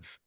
live.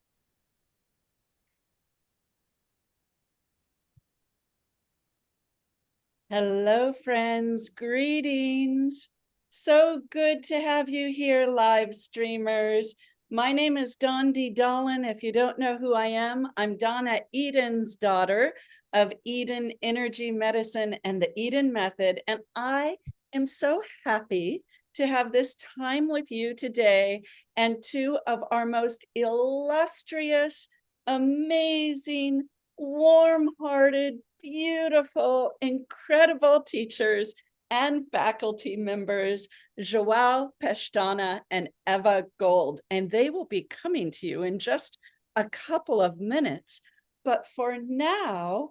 Hello, friends. Greetings. So good to have you here, live streamers. My name is Dondi Dahlin. If you don't know who I am, I'm Donna Eden's daughter of Eden Energy Medicine and the Eden Method. And I am so happy to have this time with you today and two of our most illustrious, amazing, warm-hearted, beautiful, incredible teachers and faculty members, João Pestana and Eva Gold, and they will be coming to you in just a couple of minutes. But for now,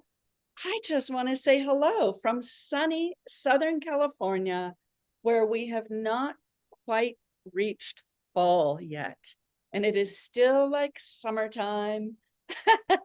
I just want to say hello from sunny Southern California, where we have not quite reached fall yet. And it is still like summertime,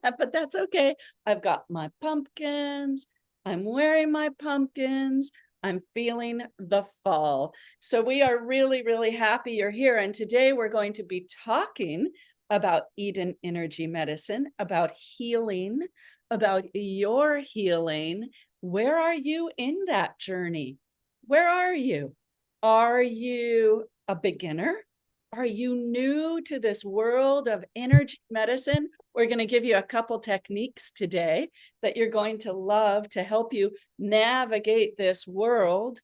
but that's okay. I've got my pumpkins. I'm wearing my pumpkins. I'm feeling the fall. So we are really, really happy you're here. And today we're going to be talking about Eden Energy Medicine, about healing, about your healing. Where are you in that journey? Where are you? Are you a beginner? Are you new to this world of energy medicine? We're going to give you a couple techniques today that you're going to love to help you navigate this world.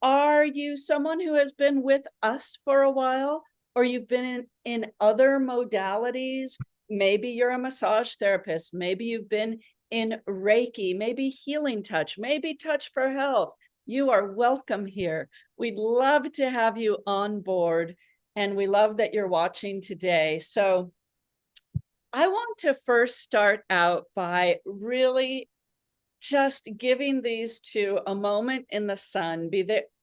Are you someone who has been with us for a while, or you've been in other modalities? Maybe you're a massage therapist. Maybe you've been in Reiki, maybe healing touch, maybe touch for health. You are welcome here. We'd love to have you on board, and we love that you're watching today. So I want to first start out by really just giving these two a moment in the sun,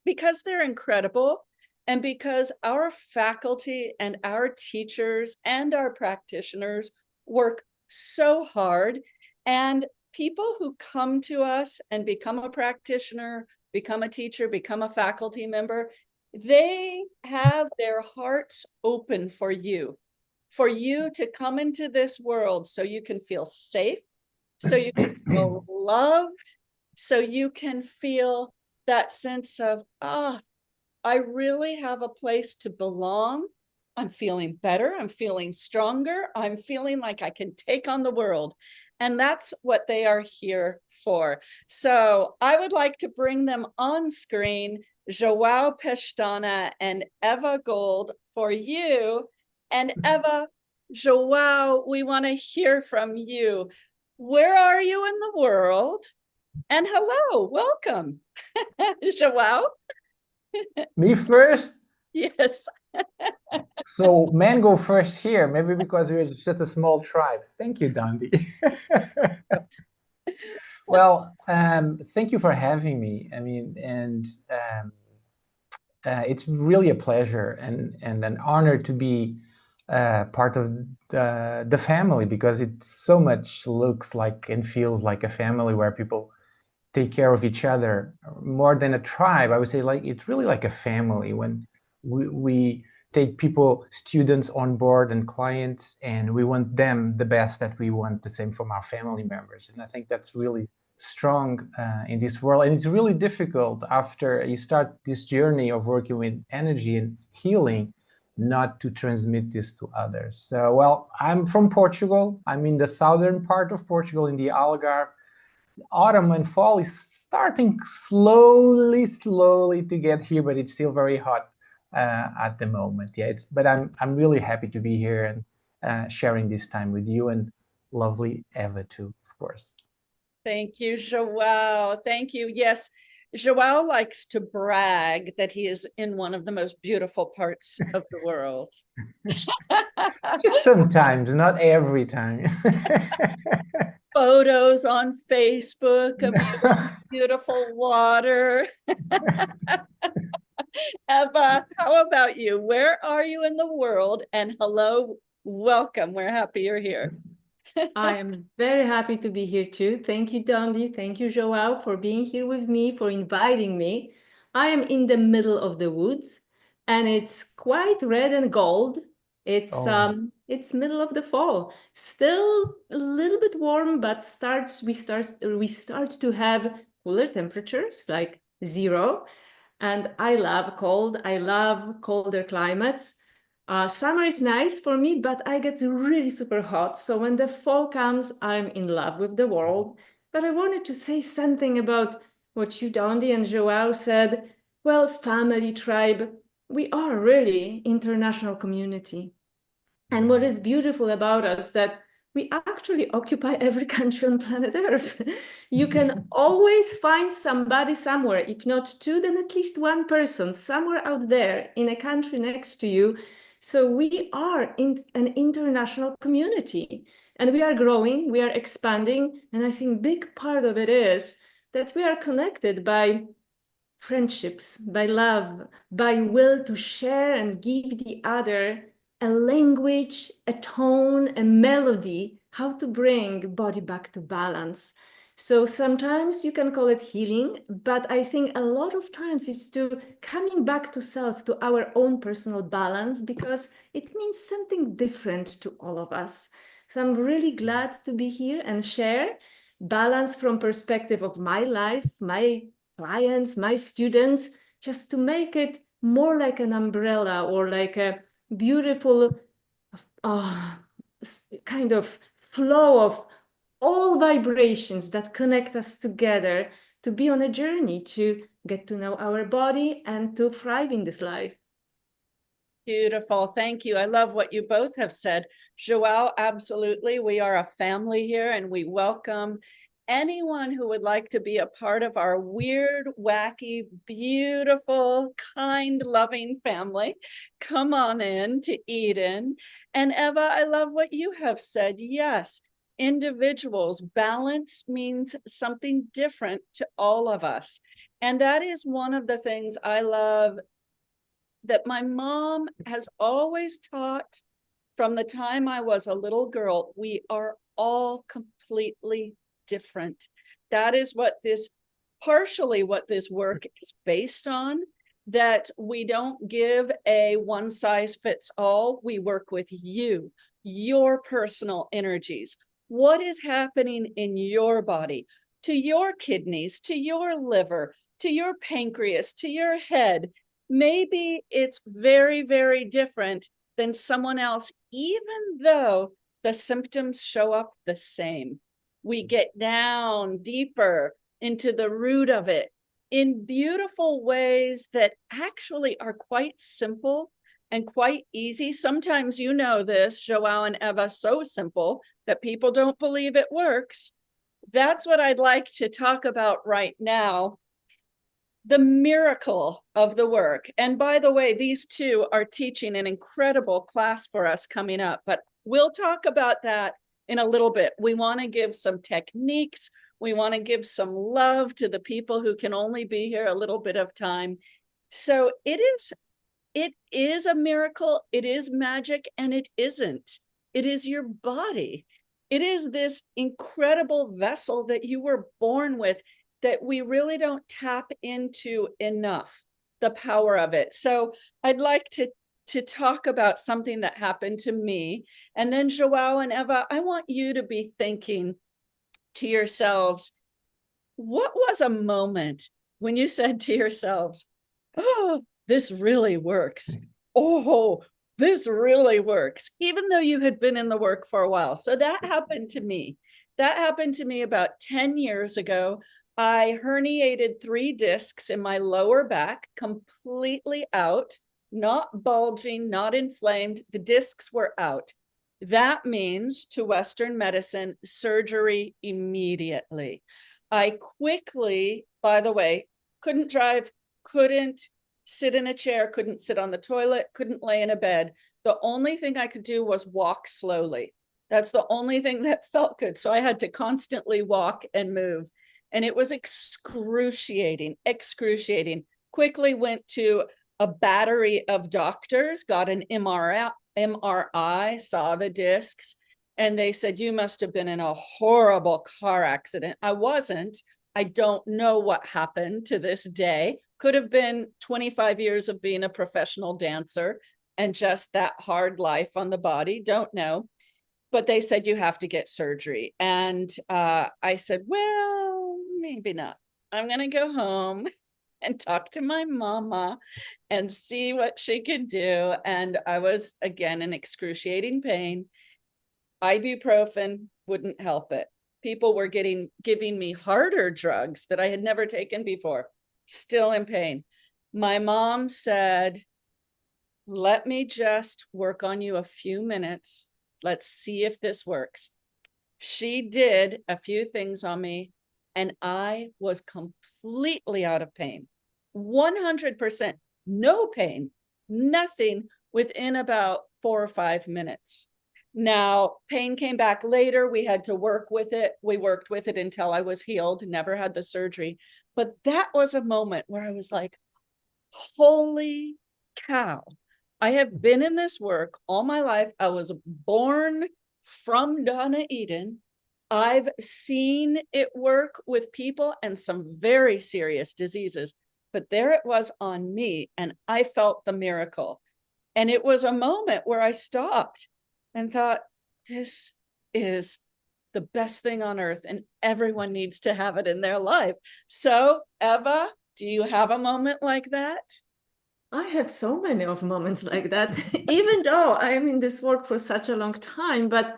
because they're incredible, and because our faculty and our teachers and our practitioners work so hard. And people who come to us and become a practitioner, become a teacher, become a faculty member, they have their hearts open for you to come into this world so you can feel safe, so you can feel loved, so you can feel that sense of, I really have a place to belong. I'm feeling better. I'm feeling stronger. I'm feeling like I can take on the world. And that's what they are here for. So I would like to bring them on screen, João Pestana and Eva Gold, for you. And Eva, João, we want to hear from you. Where are you in the world? And hello, welcome. João? Me first? Yes. So men go first here, maybe because we're just a small tribe. Thank you, Dondi. Well, thank you for having me. I mean, and it's really a pleasure and an honor to be part of the family, because it so much looks like and feels like a family where people take care of each other more than a tribe. I would say, like, it's really like a family when we take people, students on board and clients, and we want them the best that we want the same from our family members. And I think that's really strong in this world. And it's really difficult after you start this journey of working with energy and healing, not to transmit this to others. So, well, I'm from Portugal. I'm in the southern part of Portugal, in the Algarve. Autumn and fall is starting slowly to get here, but it's still very hot at the moment. Yeah, but I'm really happy to be here and sharing this time with you, and lovely Eva too, of course. Thank you, João. Thank you. Yes, João likes to brag that he is in one of the most beautiful parts of the world. Just sometimes, not every time. Photos on Facebook of beautiful water. Eva, how about you? Where are you in the world? And hello, welcome. We're happy you're here. I am very happy to be here too. Thank you, Dondi. Thank you, João, for being here with me, for inviting me. I am in the middle of the woods, and it's quite red and gold. It's middle of the fall, still a little bit warm, but we start to have cooler temperatures, like 0. And I love cold. I love colder climates. Summer is nice for me, but I get really super hot. So when the fall comes, I'm in love with the world. But I wanted to say something about what you, Dondi, and João said. Well, family, tribe, we are really international community. And what is beautiful about us that we actually occupy every country on planet Earth. You can always find somebody somewhere, if not two, then at least one person somewhere out there in a country next to you. So we are in an international community, and we are growing, we are expanding. And I think big part of it is that we are connected by friendships, by love, by will to share and give the other a language, a tone, a melody, how to bring body back to balance. So sometimes you can call it healing, but I think a lot of times it's to coming back to self, to our own personal balance, because it means something different to all of us. So I'm really glad to be here and share balance from perspective of my life, my clients, my students, just to make it more like an umbrella or like a beautiful kind of flow of all vibrations that connect us together to be on a journey to get to know our body and to thrive in this life. Beautiful. Thank you. I love what you both have said. João, absolutely. We are a family here, and we welcome anyone who would like to be a part of our weird, wacky, beautiful, kind, loving family. Come on in to Eden. And Eva, I love what you have said. Yes, individuals, balance means something different to all of us. And that is one of the things I love that my mom has always taught from the time I was a little girl. We are all completely different. That is what partially what this work is based on, that we don't give a one size fits all. We work with you, your personal energies. What is happening in your body, to your kidneys, to your liver, to your pancreas, to your head? Maybe it's very, very different than someone else, even though the symptoms show up the same. We get down deeper into the root of it in beautiful ways that actually are quite simple and quite easy. Sometimes you know this, João and Eva, so simple that people don't believe it works. That's what I'd like to talk about right now. The miracle of the work. And by the way, these two are teaching an incredible class for us coming up, but we'll talk about that in a little bit. We want to give some techniques. We want to give some love to the people who can only be here a little bit of time. So it is a miracle. It is magic, and it isn't. It is your body. It is this incredible vessel that you were born with, that we really don't tap into enough, the power of it. So I'd like to talk about something that happened to me. And then João and Eva, I want you to be thinking to yourselves, what was a moment when you said to yourselves, oh, this really works. Oh, this really works, even though you had been in the work for a while. So that happened to me. That happened to me about 10 years ago. I herniated 3 discs in my lower back, completely out, not bulging, not inflamed. The discs were out. That means, to Western medicine, surgery immediately. I quickly, by the way, couldn't drive, couldn't sit in a chair, couldn't sit on the toilet, couldn't lay in a bed. The only thing I could do was walk slowly. That's the only thing that felt good. So I had to constantly walk and move. And it was excruciating, excruciating. Quickly went to a battery of doctors, got an MRI, saw the discs, and they said, you must have been in a horrible car accident. I wasn't. I don't know what happened to this day. Could have been 25 years of being a professional dancer. and just that hard life on the body. Don't know. But they said you have to get surgery. And I said, well, maybe not. I'm going to go home and talk to my mama and see what she could do. And I was, again, in excruciating pain. Ibuprofen wouldn't help it. People were giving me harder drugs that I had never taken before, still in pain. My mom said, let me just work on you a few minutes. Let's see if this works. She did a few things on me, and I was completely out of pain. 100%, no pain, nothing within about 4 or 5 minutes. Now, pain came back later. We had to work with it. We worked with it until I was healed, never had the surgery. But that was a moment where I was like, holy cow. I have been in this work all my life. I was born from Donna Eden. I've seen it work with people and some very serious diseases, but there it was on me, and I felt the miracle. And it was a moment where I stopped and thought, this is the best thing on earth, and everyone needs to have it in their life. So, Eva, do you have a moment like that? I have so many of moments like that, even though I am in this work for such a long time. But,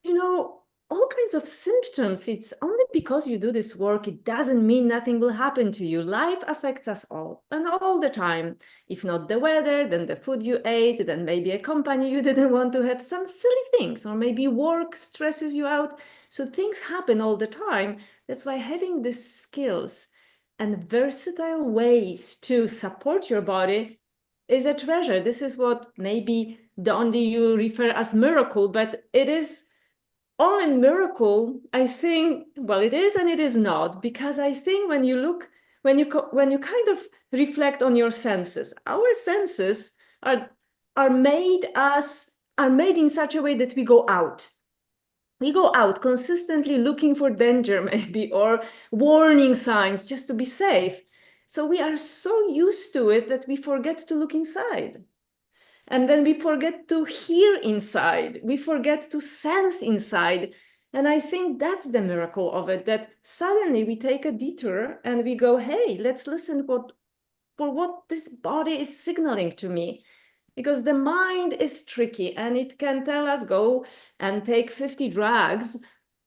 you know, all kinds of symptoms, it's only because you do this work, it doesn't mean nothing will happen to you. Life affects us all and all the time. If not the weather, then the food you ate, then maybe a company you didn't want to have, some silly things, or maybe work stresses you out. So things happen all the time. That's why having these skills and versatile ways to support your body is a treasure. This is what maybe, Dondi, you refer as miracle, but it is all a miracle. I think, well, it is and it is not, because I think when you kind of reflect on your senses, our senses are made in such a way that we go out. We go out consistently looking for danger, maybe, or warning signs just to be safe. So we are so used to it that we forget to look inside. And then we forget to hear inside. We forget to sense inside. And I think that's the miracle of it, that suddenly we take a detour and we go, hey, let's listen for what this body is signaling to me. Because the mind is tricky and it can tell us go and take 50 drugs,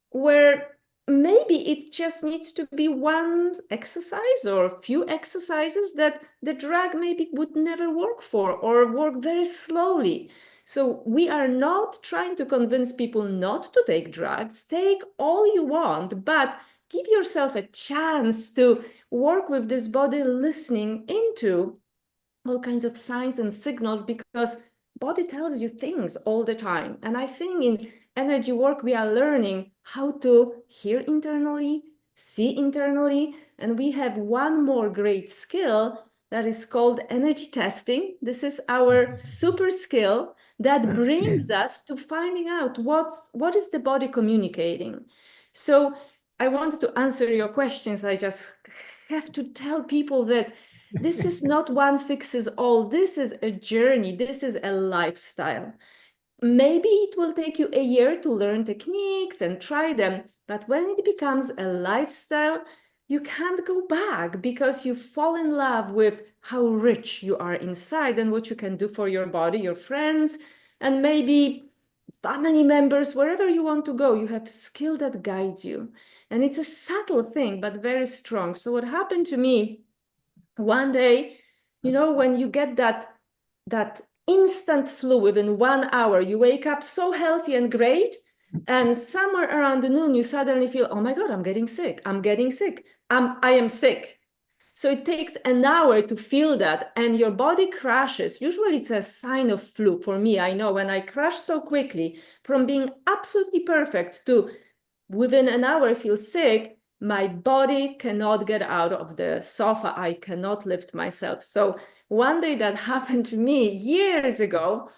where maybe it just needs to be one exercise or a few exercises that the drug maybe would never work for, or work very slowly. So we are not trying to convince people not to take drugs. Take all you want, but give yourself a chance to work with this body, listening into all kinds of signs and signals, because body tells you things all the time. And I think in energy work, we are learning how to hear internally, see internally, and we have one more great skill that is called energy testing. This is our super skill that brings us to finding out what is the body communicating. So I wanted to answer your questions. I just have to tell people that this is not one fixes all. This is a journey. This is a lifestyle. Maybe it will take you a year to learn techniques and try them, but when it becomes a lifestyle, you can't go back, because you fall in love with how rich you are inside and what you can do for your body, your friends, and maybe family members. Wherever you want to go, you have skill that guides you. And it's a subtle thing, but very strong. So what happened to me one day, you know, when you get that instant flu within 1 hour, you wake up so healthy and great, and somewhere around the noon, you suddenly feel, oh my God, I'm getting sick. I'm getting sick. I am sick. So it takes an hour to feel that, and your body crashes. Usually it's a sign of flu. For me, I know when I crash so quickly from being absolutely perfect to within an hour feel sick, my body cannot get out of the sofa. I cannot lift myself. So one day that happened to me years ago.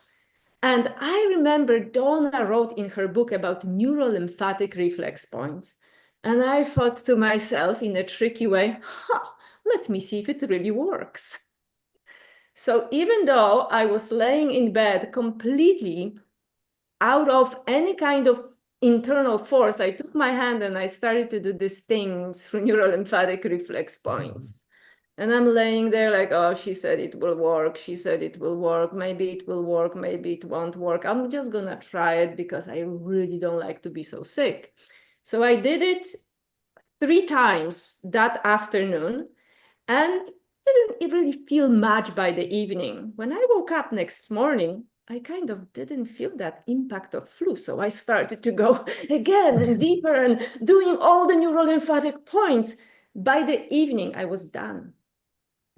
And I remember Donna wrote in her book about neurolymphatic reflex points. And I thought to myself in a tricky way, let me see if it really works. So even though I was laying in bed completely out of any kind of internal force, I took my hand and I started to do these things through neurolymphatic reflex points. And I'm laying there like, oh, she said it will work. She said it will work. Maybe it will work. Maybe it won't work. I'm just going to try it because I really don't like to be so sick. So I did it 3 times that afternoon and didn't really feel much by the evening. When I woke up next morning, I kind of didn't feel that impact of flu. So I started to go again and deeper and doing all the neurolymphatic points. By the evening, I was done.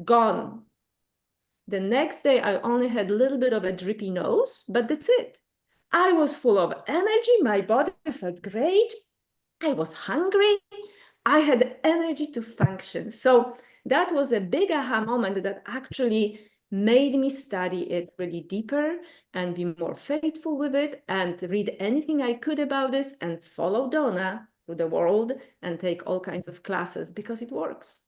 Gone. The next day, I only had a little bit of a drippy nose, but that's it. I was full of energy. My body felt great. I was hungry. I had energy to function. So that was a big aha moment that actually made me study it really deeper and be more faithful with it and read anything I could about this and follow Donna through the world and take all kinds of classes because it works.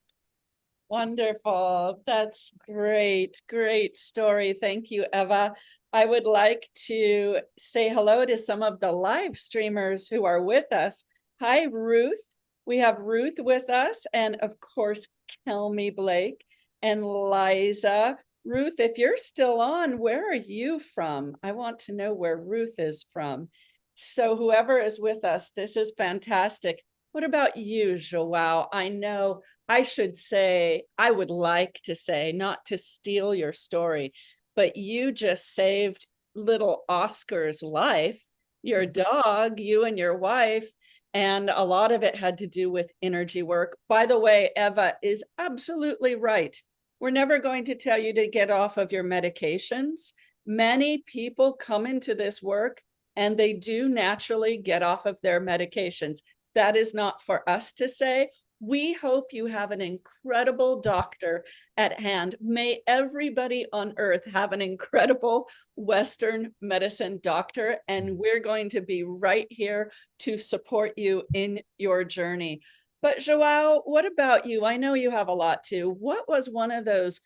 Wonderful. That's great. Great story. Thank you, Eva. I would like to say hello to some of the live streamers who are with us. Hi, Ruth. We have Ruth with us, and of course, Kelmy Blake and Liza. Ruth, if you're still on, where are you from? I want to know where Ruth is from. So whoever is with us, this is fantastic. What about you, João? I know I should say, I would like to say, not to steal your story, but you just saved little Oscar's life, your dog, you and your wife, and a lot of it had to do with energy work. By the way, Eva is absolutely right. We're never going to tell you to get off of your medications. Many people come into this work and they do naturally get off of their medications. That is not for us to say. We hope you have an incredible doctor at hand. May everybody on earth have an incredible Western medicine doctor, and we're going to be right here to support you in your journey. But João, what about you? I know you have a lot too. What was one of those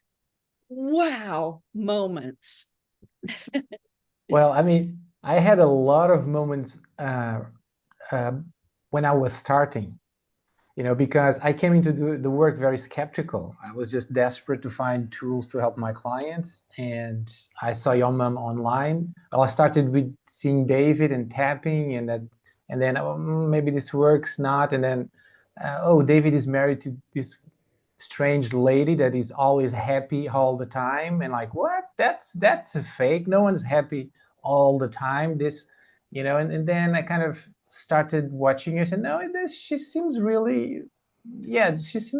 wow moments? Well, I mean, I had a lot of moments when I was starting, because I came into the work very skeptical. I was just desperate to find tools to help my clients. And I saw Your Mom online. Well, I started with seeing David and tapping, and then maybe this works not. And then, David is married to this strange lady that is always happy all the time. And like, what? That's a fake. No one's happy all the time. And then I kind of started watching her and no, she seems really, she's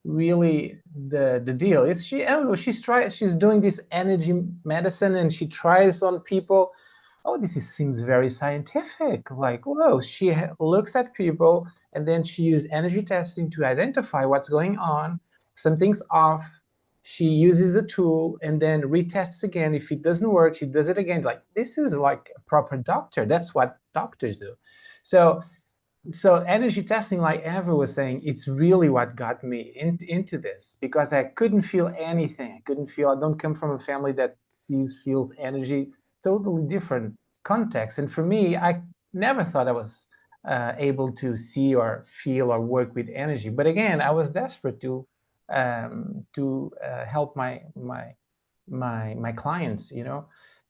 really the deal. She's doing this energy medicine and she tries on people. Seems very scientific. Like, whoa, she looks at people and then she uses energy testing to identify what's going on. Something's off. She uses the tool and then retests again. If it doesn't work, she does it again. Like, this is like a proper doctor. That's what doctors do. So energy testing, like Eva was saying, it's really what got me into this, because I couldn't feel anything. I don't come from a family that feels energy, totally different context. And for me, I never thought I was able to see or feel or work with energy. But again, I was desperate to help my clients,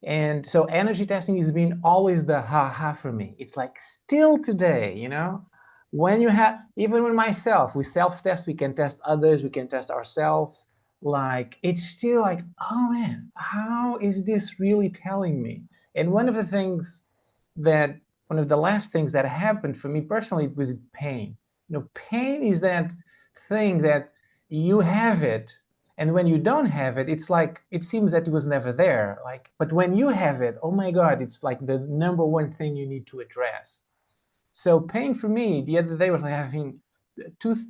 And so energy testing has been always the ha-ha for me. It's like still today, when you have, even with myself, we self-test, we can test others, we can test ourselves. Like, it's still like, oh man, how is this really telling me? And one of the last things that happened for me personally was pain. Pain is that thing that you have it, and when you don't have it, it's like, it seems that it was never there. Like, but when you have it, oh my God, it's like the number one thing you need to address. So pain for me, the other day was like having tooth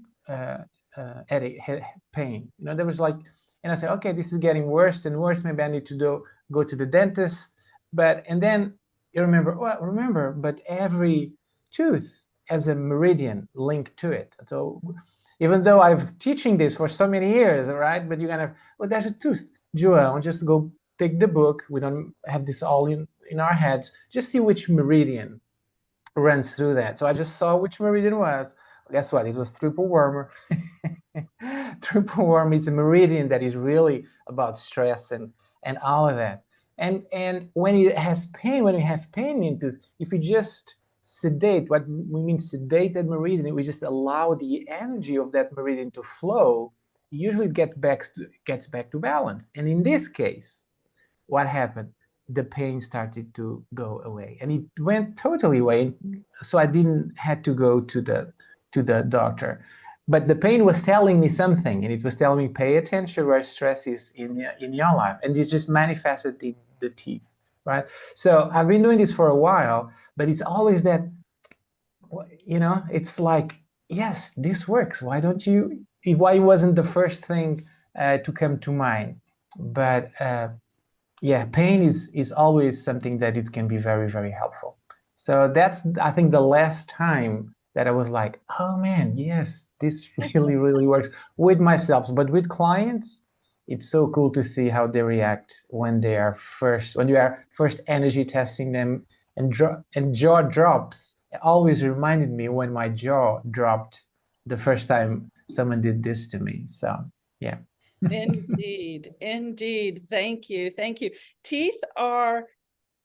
pain. There was like, and I said, okay, this is getting worse and worse. Maybe I need to go to the dentist. And then you remember, but every tooth has a meridian linked to it. So even though I've teaching this for so many years, right? But you're gonna, there's a tooth. João, just go take the book. We don't have this all in our heads. Just see which meridian runs through that. So I just saw which meridian was. Guess what? It was triple warmer. Triple warm, it's a meridian that is really about stress and all of that. And when it has pain, when we have pain into, if we just sedate, what we mean sedate that meridian, we just allow the energy of that meridian to flow, usually it gets back to balance. And in this case, what happened? The pain started to go away, and it went totally away. So I didn't had to go to the doctor, but the pain was telling me something, and it was telling me pay attention where stress is in your life, and it just manifested in the teeth, right? So I've been doing this for a while, but it's always that, it's like, yes, this works. Why don't you? Why wasn't the first thing to come to mind? But yeah, pain is always something that it can be very, very helpful. So that's, I think, the last time that I was like, oh man, yes, this really, really works with myself. But with clients, it's so cool to see how they react when you are first energy testing them, and jaw drops. It always reminded me when my jaw dropped the first time someone did this to me. So yeah. Indeed, indeed. Thank you. Thank you. Teeth are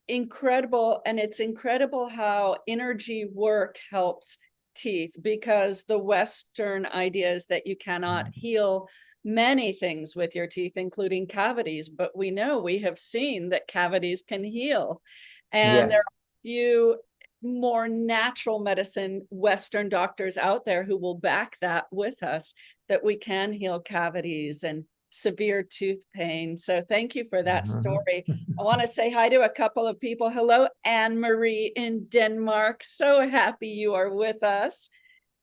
incredible, and it's incredible how energy work helps teeth, because the Western idea is that you cannot heal many things with your teeth, including cavities, but we know, we have seen that cavities can heal. And there Yes. are a few more natural medicine Western doctors out there who will back that with us, that we can heal cavities and severe tooth pain. So thank you for that story. I want to say hi to a couple of people. Hello, Anne-Marie in Denmark. So happy you are with us.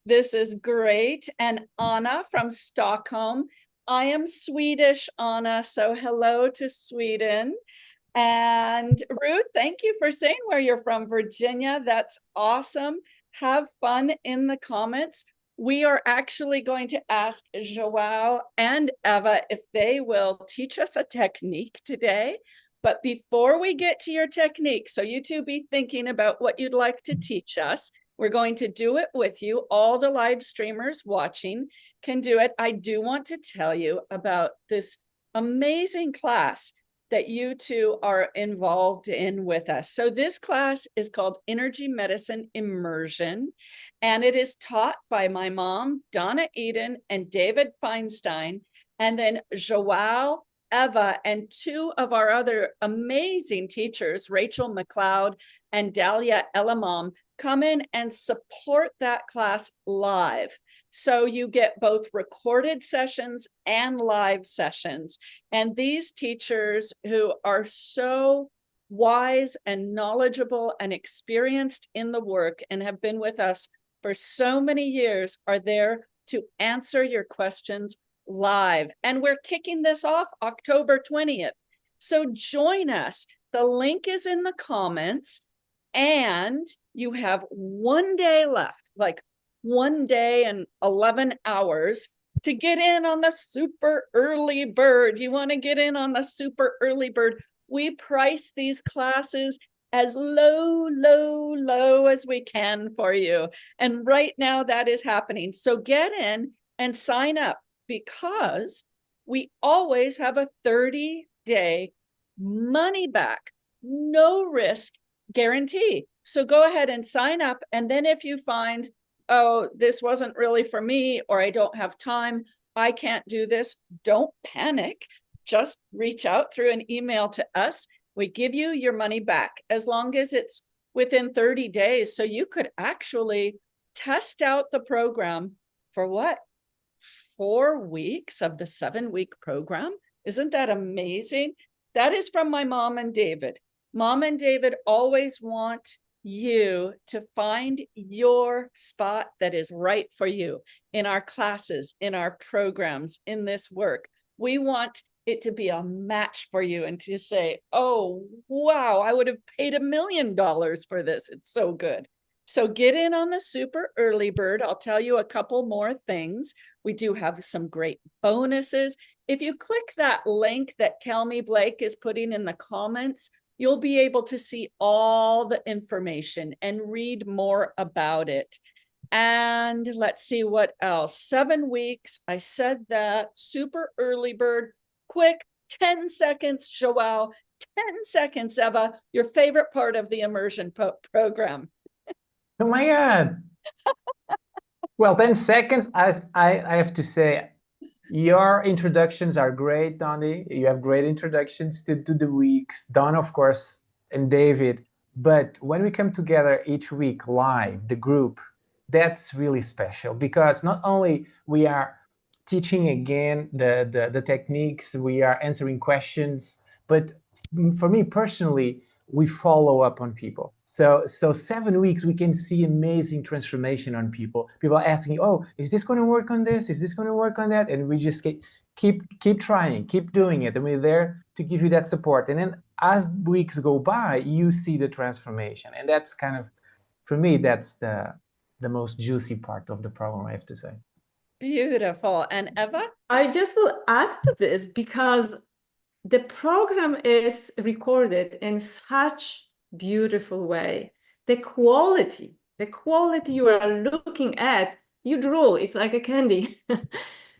This is great. And Anna from Stockholm. I am Swedish, Anna, so hello to Sweden. And Ruth, thank you for saying where you're from, Virginia. That's awesome. Have fun in the comments. We are actually going to ask João and Eva if they will teach us a technique today. But before we get to your technique, so you two be thinking about what you'd like to teach us. We're going to do it with you. All the live streamers watching can do it. I do want to tell you about this amazing class that you two are involved in with us. So this class is called Energy Medicine Immersion, and it is taught by my mom, Donna Eden, and David Feinstein, and then João, Eva, and two of our other amazing teachers, Rachel McLeod and Dalia Elamam, come in and support that class live. So you get both recorded sessions and live sessions. And these teachers, who are so wise and knowledgeable and experienced in the work and have been with us for so many years, are there to answer your questions live. And we're kicking this off October 20th. So join us. The link is in the comments, and you have 1 day left, like 1 day and 11 hours to get in on the super early bird. You want to get in on the super early bird. We price these classes as low as we can for you. And right now that is happening. So get in and sign up, because we always have a 30-day money back, no risk guarantee. So go ahead and sign up. And then if you find, oh, this wasn't really for me, or I don't have time, I can't do this, don't panic. Just reach out through an email to us. We give you your money back as long as it's within 30 days. So you could actually test out the program for what? 4 weeks of the 7-week program. Isn't that amazing? That is from my mom and David. Mom and David always want you to find your spot that is right for you in our classes, in our programs, in this work. We want it to be a match for you and to say, oh, wow, I would have paid $1 million for this. It's so good. So get in on the super early bird. I'll tell you a couple more things. We do have some great bonuses. if you click that link that Kelmy Blake is putting in the comments, you'll be able to see all the information and read more about it. And let's see what else. 7 weeks. I said that. Super early bird. Quick, 10 seconds, João. 10 seconds, Eva. Your favorite part of the immersion program. Oh my God. Well, 10 seconds, I have to say, your introductions are great, Dondi. You have great introductions to the weeks. Donna, of course, and David. But when we come together each week live, the group, that's really special because not only we are teaching again the techniques, we are answering questions, but for me personally, we follow up on people. So 7 weeks, we can see amazing transformation on people. People asking, oh, is this going to work on this? Is this going to work on that? And we just keep trying, keep doing it. And we're there to give you that support. And then as weeks go by, you see the transformation. And that's kind of, for me, that's the most juicy part of the program, I have to say. Beautiful. And Eva? I just will add to this because the program is recorded in such beautiful way. The quality you are looking at, you drool, it's like a candy.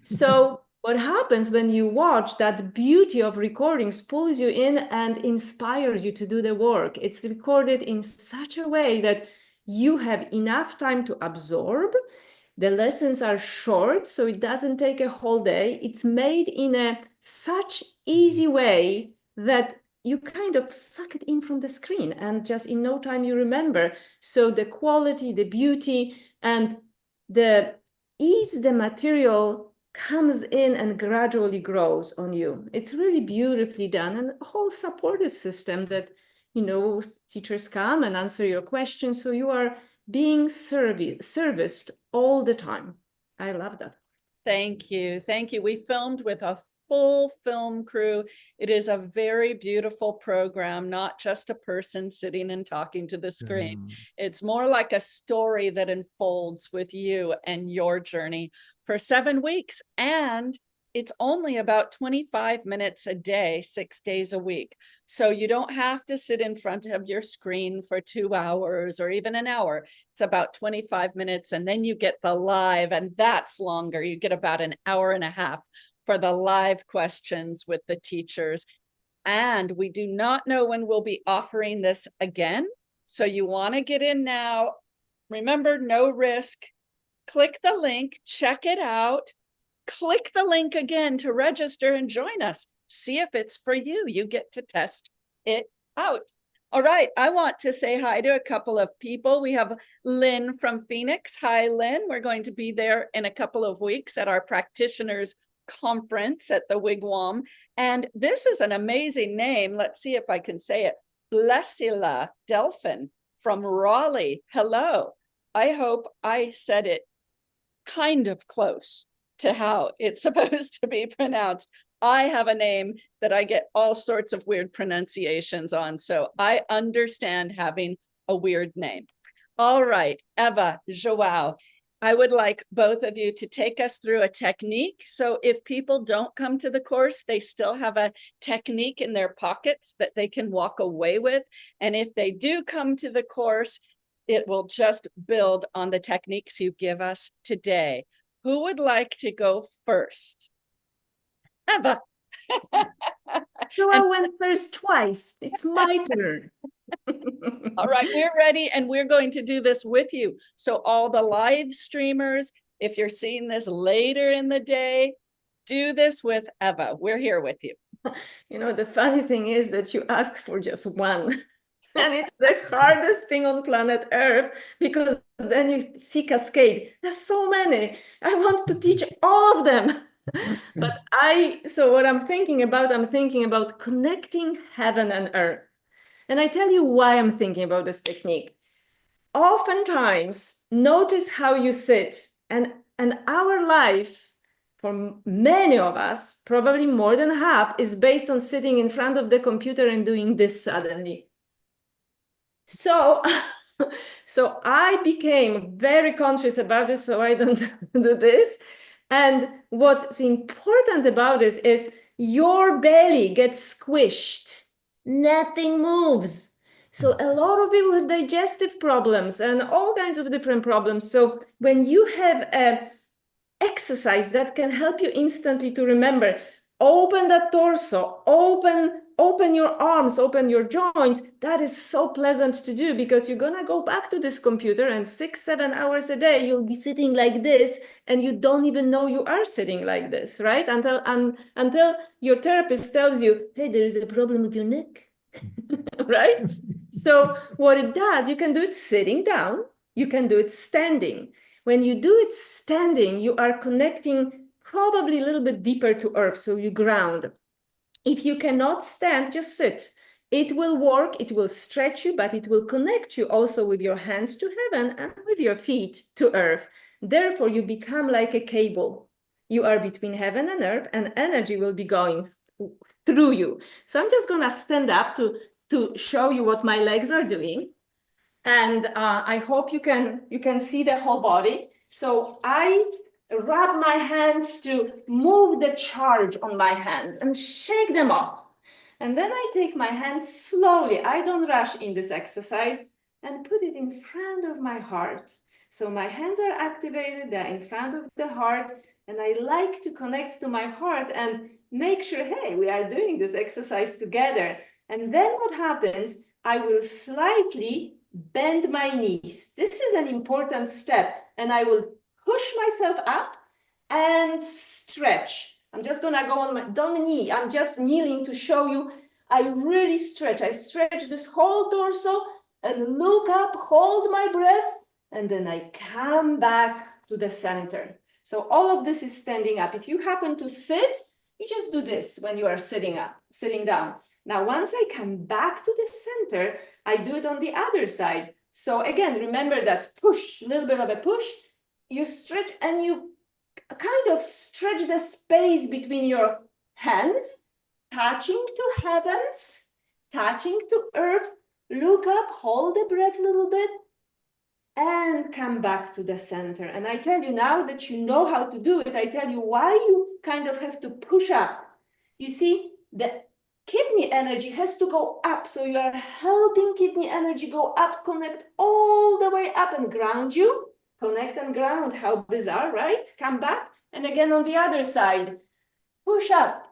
So what happens when you watch, that beauty of recordings pulls you in and inspires you to do the work. It's recorded in such a way that you have enough time to absorb. The lessons are short, so it doesn't take a whole day. It's made in a such easy way that you kind of suck it in from the screen and just in no time you remember. So the quality, the beauty, and the ease the material comes in and gradually grows on you. It's really beautifully done, and a whole supportive system that, you know, teachers come and answer your questions. So you are being serviced all the time. I love that. Thank you. Thank you. We filmed with a full film crew. It is a very beautiful program, not just a person sitting and talking to the screen. It's more like a story that unfolds with you and your journey for 7 weeks. And it's only about 25 minutes a day, 6 days a week. So you don't have to sit in front of your screen for 2 hours or even an hour. It's about 25 minutes, and then you get the live, and that's longer. You get about an hour and a half for the live questions with the teachers. And we do not know when we'll be offering this again. So you want to get in now. Remember, no risk. Click the link, check it out. Click the link again to register and join us. See if it's for you. You get to test it out. All right, I want to say hi to a couple of people. We have Lynn from Phoenix. Hi, Lynn. We're going to be there in a couple of weeks at our practitioners conference at the Wigwam. And this is an amazing name. Let's see if I can say it. Blessila Delphin from Raleigh. Hello. I hope I said it kind of close to how it's supposed to be pronounced. I have a name that I get all sorts of weird pronunciations on, so I understand having a weird name. All right, Eva, João, I would like both of you to take us through a technique. So if people don't come to the course, they still have a technique in their pockets that they can walk away with. And if they do come to the course, it will just build on the techniques you give us today. Who would like to go first? Eva. So I went first twice. It's my turn. All right, we're ready, and we're going to do this with you. So all the live streamers, if you're seeing this later in the day, do this with Eva. We're here with you. You know, the funny thing is that you ask for just one. And it's the hardest thing on planet Earth, because then you see cascade. There's so many. I want to teach all of them. But so what I'm thinking about connecting heaven and earth. And I tell you why I'm thinking about this technique. Oftentimes, notice how you sit, and our life, for many of us, probably more than half, is based on sitting in front of the computer and doing this suddenly. So I became very conscious about it, so I don't do this. And what's important about this is your belly gets squished. Nothing moves. So a lot of people have digestive problems and all kinds of different problems. So when you have an exercise that can help you instantly to remember, open that torso, open your arms, open your joints, that is so pleasant to do, because you're going to go back to this computer and 6-7 hours a day you'll be sitting like this, and you don't even know you are sitting like this, right? Until your therapist tells you, hey, there is a problem with your neck. Right? So what it does, you can do it sitting down, you can do it standing. When you do it standing, you are connecting probably a little bit deeper to earth, so you ground. If you cannot stand, just sit. It will work, it will stretch you, but it will connect you also with your hands to heaven and with your feet to earth. Therefore, you become like a cable. You are between heaven and earth, and energy will be going through you. So I'm just gonna stand up to show you what my legs are doing. And I hope you can see the whole body. So I rub my hands to move the charge on my hand and shake them off. And then I take my hand slowly, I don't rush in this exercise, and put it in front of my heart. So my hands are activated, they're in front of the heart, and I like to connect to my heart and make sure, hey, we are doing this exercise together. And then what happens, I will slightly bend my knees. This is an important step, and I will push myself up and stretch. I'm just gonna go on my, don't knee, I'm just kneeling to show you. I really stretch. I stretch this whole torso and look up, hold my breath, and then I come back to the center. So all of this is standing up. If you happen to sit, you just do this when you are sitting down. Now, once I come back to the center, I do it on the other side. So again, remember that push, a little bit of a push, you stretch and you kind of stretch the space between your hands, touching to heavens, touching to earth, look up, hold the breath a little bit, and come back to the center. And I tell you, now that you know how to do it, I tell you why you kind of have to push up. You see, the kidney energy has to go up. So you are helping kidney energy go up, connect all the way up and ground you. Connect and ground, how bizarre, right? Come back. And again on the other side, push up,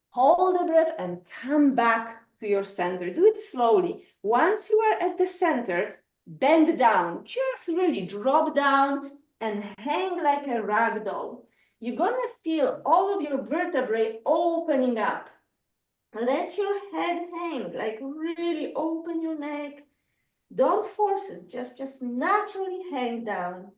hold the breath and come back to your center. Do it slowly. Once you are at the center, bend down, just really drop down and hang like a rag doll. You're gonna feel all of your vertebrae opening up. Let your head hang, like really open your neck. Don't force it, just naturally hang down.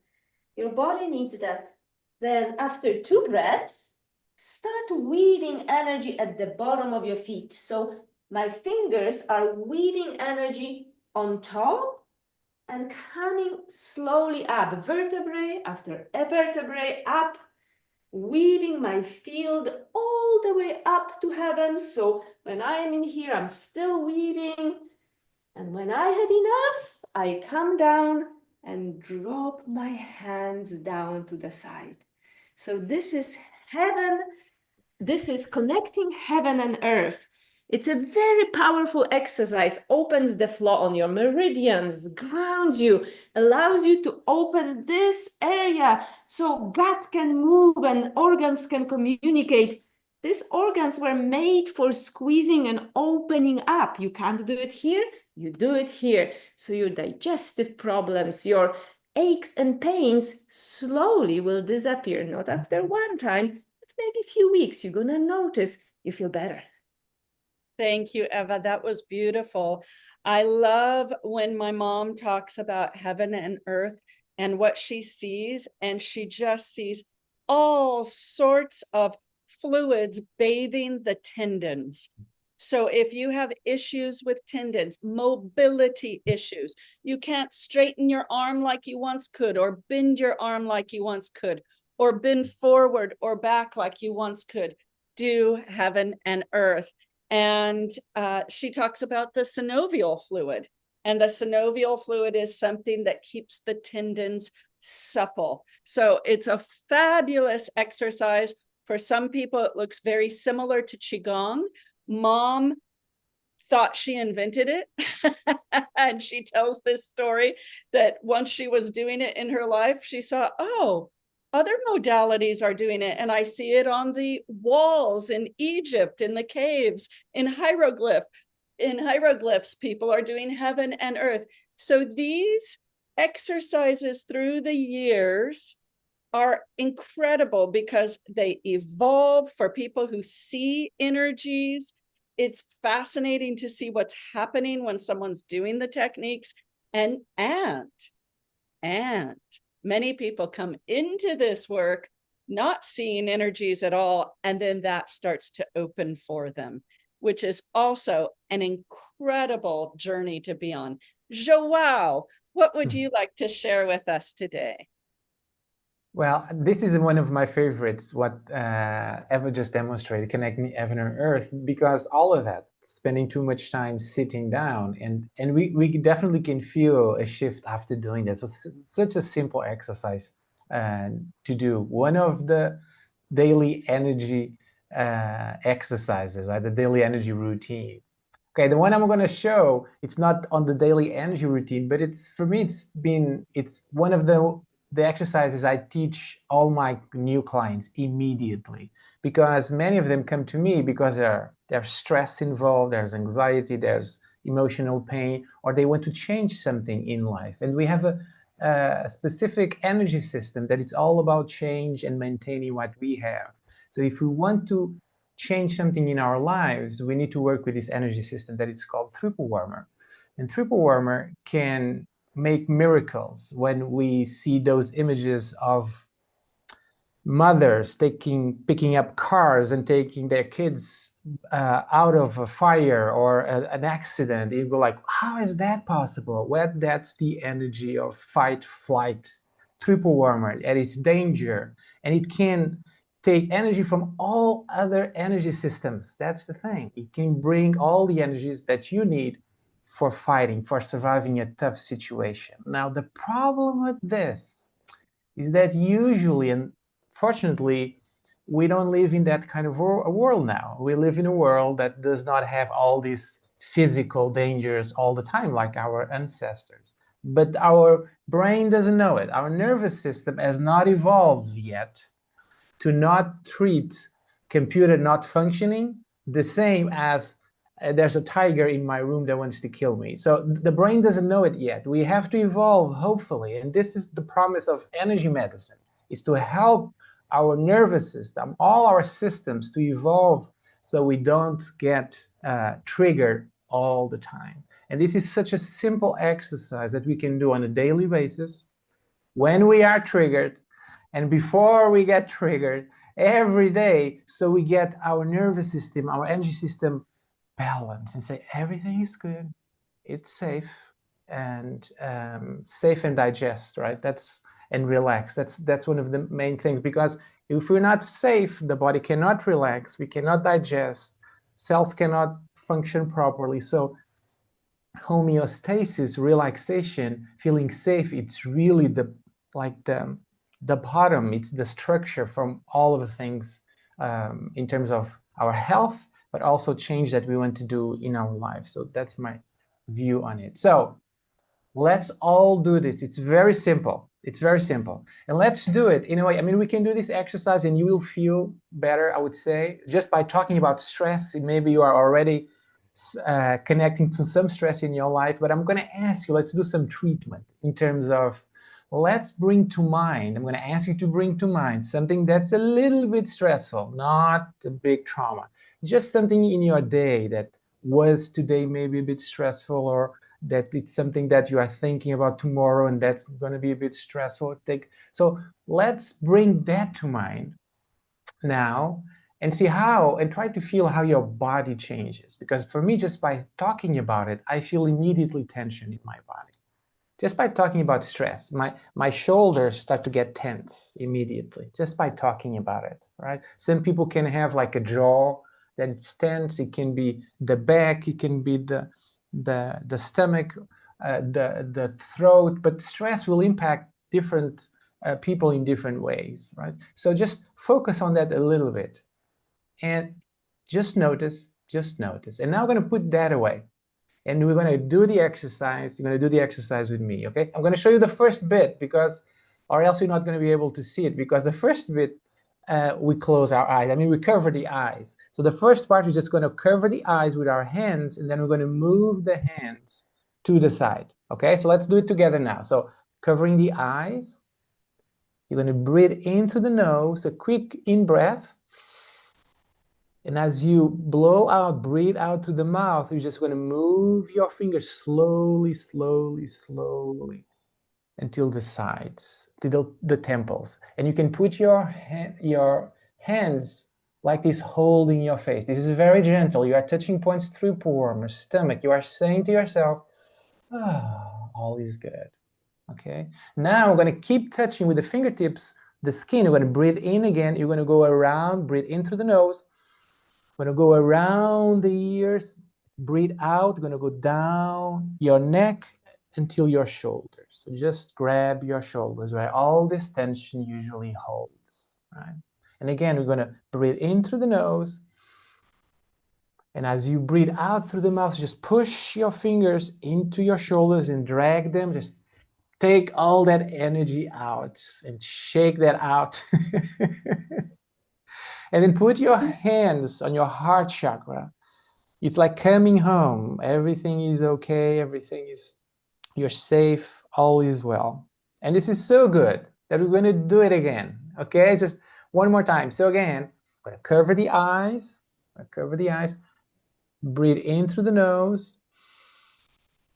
Your body needs that. Then after 2 breaths, start weaving energy at the bottom of your feet. So my fingers are weaving energy on top and coming slowly up, vertebrae after a vertebrae up, weaving my field all the way up to heaven. So when I am in here, I'm still weaving. And when I have enough, I come down and drop my hands down to the side. So this is heaven. This is connecting heaven and earth. It's a very powerful exercise, opens the flow on your meridians, grounds you, allows you to open this area so gut can move and organs can communicate. These organs were made for squeezing and opening up. You can't do it here, you do it here. So your digestive problems, your aches and pains slowly will disappear, not after one time, but maybe a few weeks. You're gonna notice you feel better. Thank you, Eva. That was beautiful. I love when my mom talks about heaven and earth and what she sees, and she just sees all sorts of fluids bathing the tendons. So if you have issues with tendons, mobility issues, you can't straighten your arm like you once could, or bend your arm like you once could, or bend forward or back like you once could, do heaven and earth. And she talks about the synovial fluid. And the synovial fluid is something that keeps the tendons supple. So it's a fabulous exercise. For some people, it looks very similar to Qigong. Mom thought she invented it. And she tells this story that once she was doing it in her life, she saw, oh, other modalities are doing it. And I see it on the walls in Egypt, in the caves, in hieroglyphs, people are doing heaven and earth. So these exercises through the years are incredible because they evolve for people who see energies. It's fascinating to see what's happening when someone's doing the techniques. And many people come into this work not seeing energies at all, and then that starts to open for them, which is also an incredible journey to be on. João, what would you like to share with us today? Well, this is one of my favorites, what Eva just demonstrated, connecting heaven and earth, because all of that, spending too much time sitting down, and we definitely can feel a shift after doing that. So it's such a simple exercise to do. One of the daily energy exercises, the daily energy routine. Okay, the one I'm going to show, it's not on the daily energy routine, but it's, for me, it's one of the exercises I teach all my new clients immediately, because many of them come to me because there's stress involved, there's anxiety, there's emotional pain, or they want to change something in life. And we have a specific energy system that it's all about change and maintaining what we have. So if we want to change something in our lives, we need to work with this energy system that it's called triple warmer. And triple warmer can make miracles when we see those images of mothers picking up cars and taking their kids out of a fire or an accident. You go like, how is that possible? Well, that's the energy of fight, flight, triple warmer at its danger. And it can take energy from all other energy systems. That's the thing. It can bring all the energies that you need for fighting, for surviving a tough situation. Now, the problem with this is that usually, and fortunately, we don't live in that kind of a world now. We live in a world that does not have all these physical dangers all the time like our ancestors. But our brain doesn't know it. Our nervous system has not evolved yet to not treat computer not functioning the same as there's a tiger in my room that wants to kill me. So the brain doesn't know it yet. We have to evolve, hopefully. And this is the promise of energy medicine, is to help our nervous system, all our systems to evolve so we don't get triggered all the time. And this is such a simple exercise that we can do on a daily basis when we are triggered and before we get triggered every day, so we get our nervous system, our energy system balance and say everything is good, it's safe, and safe and digest, right? And relax. That's one of the main things, because if we're not safe, the body cannot relax, we cannot digest, cells cannot function properly. So homeostasis, relaxation, feeling safe, it's really the bottom, it's the structure from all of the things in terms of our health, but also change that we want to do in our lives. So that's my view on it. So let's all do this. It's very simple. It's very simple. And let's do it in a way. I mean, we can do this exercise and you will feel better, I would say, just by talking about stress. Maybe you are already connecting to some stress in your life, but I'm going to ask you, let's do some treatment in terms of, let's bring to mind, I'm going to ask you to bring to mind something that's a little bit stressful, not a big trauma, just something in your day that was today maybe a bit stressful, or that it's something that you are thinking about tomorrow and that's going to be a bit stressful. So let's bring that to mind now and see how, and try to feel how your body changes. Because for me, just by talking about it, I feel immediately tension in my body. Just by talking about stress, my shoulders start to get tense immediately, just by talking about it, right? Some people can have like a jaw that's tense. It can be the back, it can be the stomach, the throat, but stress will impact different people in different ways, right? So just focus on that a little bit and just notice. And now I'm going to put that away. And we're going to do the exercise. You're going to do the exercise with me, okay? I'm going to show you the first bit or else you're not going to be able to see it, because the first bit, we close our eyes. I mean, we cover the eyes. So the first part, we're just going to cover the eyes with our hands, and then we're going to move the hands to the side, okay? So let's do it together now. So covering the eyes, you're going to breathe in through the nose, a quick in-breath. And as you blow out, breathe out through the mouth, you're just going to move your fingers slowly, slowly, slowly until the sides, to the temples. And you can put your hands like this, holding your face. This is very gentle. You are touching points through your stomach. You are saying to yourself, all is good. Okay. Now we're going to keep touching with the fingertips the skin. You're going to breathe in again. You're going to go around, breathe in through the nose. We're going to go around the ears, breathe out. We're going to go down your neck until your shoulders. So just grab your shoulders where all this tension usually holds, right? And again, we're going to breathe in through the nose. And as you breathe out through the mouth, just push your fingers into your shoulders and drag them. Just take all that energy out and shake that out. And then put your hands on your heart chakra. It's like coming home. Everything is okay. You're safe. All is well. And this is so good that we're going to do it again. Okay, just one more time. So again, I'm going to cover the eyes. Breathe in through the nose.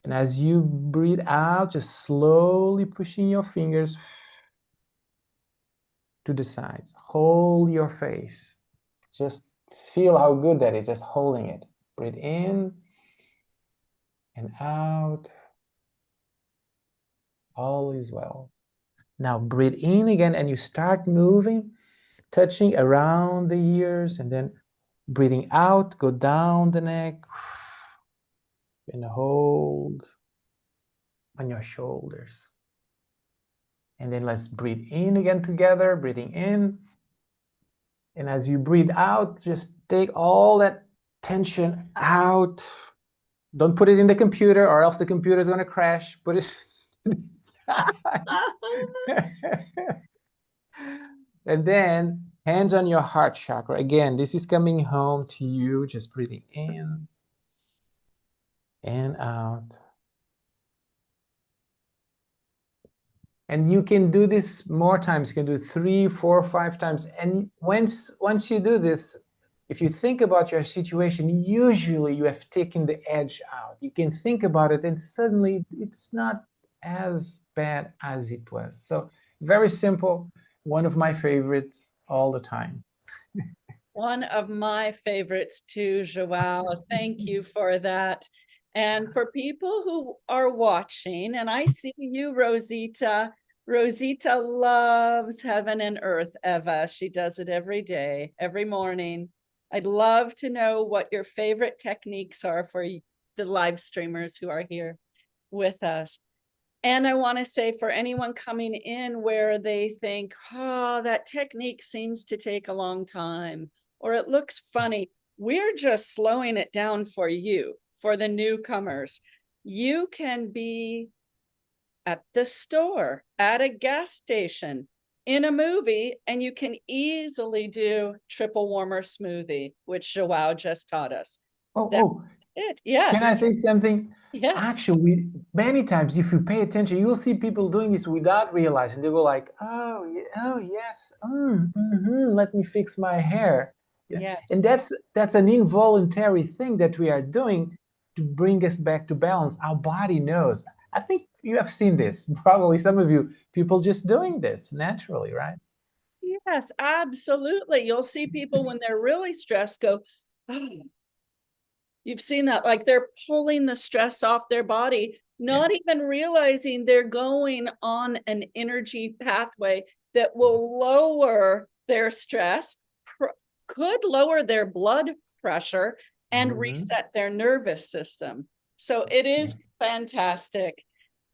And as you breathe out, just slowly pushing your fingers to the sides. Hold your face. Just feel how good that is, just holding it. Breathe in and out. All is well. Now breathe in again, and you start moving, touching around the ears, and then breathing out, go down the neck, and hold on your shoulders. And then let's breathe in again together, breathing in. And as you breathe out, just take all that tension out. Don't put it in the computer, or else the computer is going to crash. Put it to the side. And then hands on your heart chakra. Again, this is coming home to you. Just breathing in and out. And you can do this more times. You can do 3, 4, 5 times. And once you do this, if you think about your situation, usually you have taken the edge out. You can think about it, and suddenly it's not as bad as it was. So very simple. One of my favorites all the time. One of my favorites too, João. Thank you for that. And for people who are watching, and I see you, Rosita. Rosita loves heaven and earth, Eva. She does it every day, every morning. I'd love to know what your favorite techniques are for the live streamers who are here with us. And I want to say, for anyone coming in where they think, oh, that technique seems to take a long time, or it looks funny, we're just slowing it down for you, for the newcomers. You can be at the store, at a gas station, in a movie, and you can easily do triple warmer smoothie, which João just taught us. That's it. Yes. Can I say something? Yes. Actually, many times, if you pay attention, you'll see people doing this without realizing. They go like, oh yes, let me fix my hair. Yes. And that's an involuntary thing that we are doing to bring us back to balance. Our body knows. I think you have seen this. Probably some of you, people just doing this naturally, right? Yes, absolutely. You'll see people when they're really stressed go, oh. You've seen that, like they're pulling the stress off their body, not even realizing they're going on an energy pathway that will lower their stress, could lower their blood pressure, and reset their nervous system. So it is fantastic.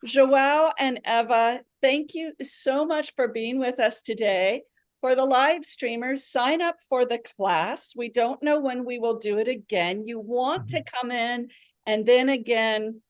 João and Eva, thank you so much for being with us today. For the live streamers, sign up for the class. We don't know when we will do it again. You want to come in, and then again,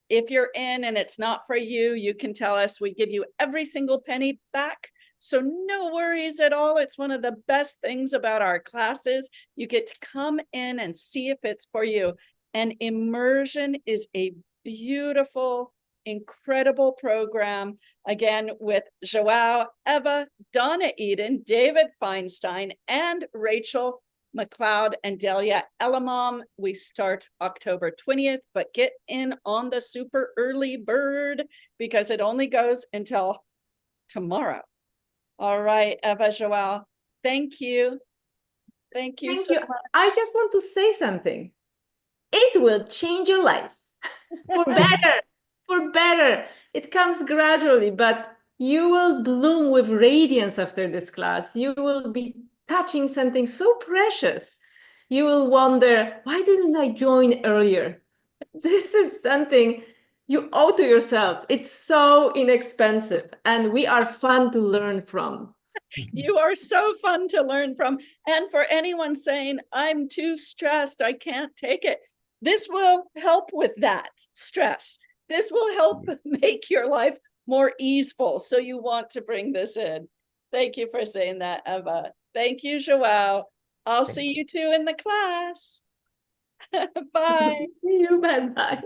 if you're in and it's not for you, you can tell us. We give you every single penny back. So no worries at all. It's one of the best things about our classes. You get to come in and see if it's for you. And Immersion is a beautiful, incredible program. Again, with João, Eva, Donna Eden, David Feinstein, and Rachel McLeod and Delia Elamam. We start October 20th, but get in on the super early bird because it only goes until tomorrow. All right, Eva, João, thank you. Thank you so much. I just want to say something. It will change your life for better, for better. It comes gradually, but you will bloom with radiance after this class. You will be touching something so precious. You will wonder, why didn't I join earlier? This is something you owe to yourself. It's so inexpensive, and we are fun to learn from. You are so fun to learn from. And for anyone saying, I'm too stressed, I can't take it, this will help with that stress. This will help make your life more easeful. So you want to bring this in. Thank you for saying that, Eva. Thank you, João. I'll see you two in the class. Bye. See you. Bye-bye.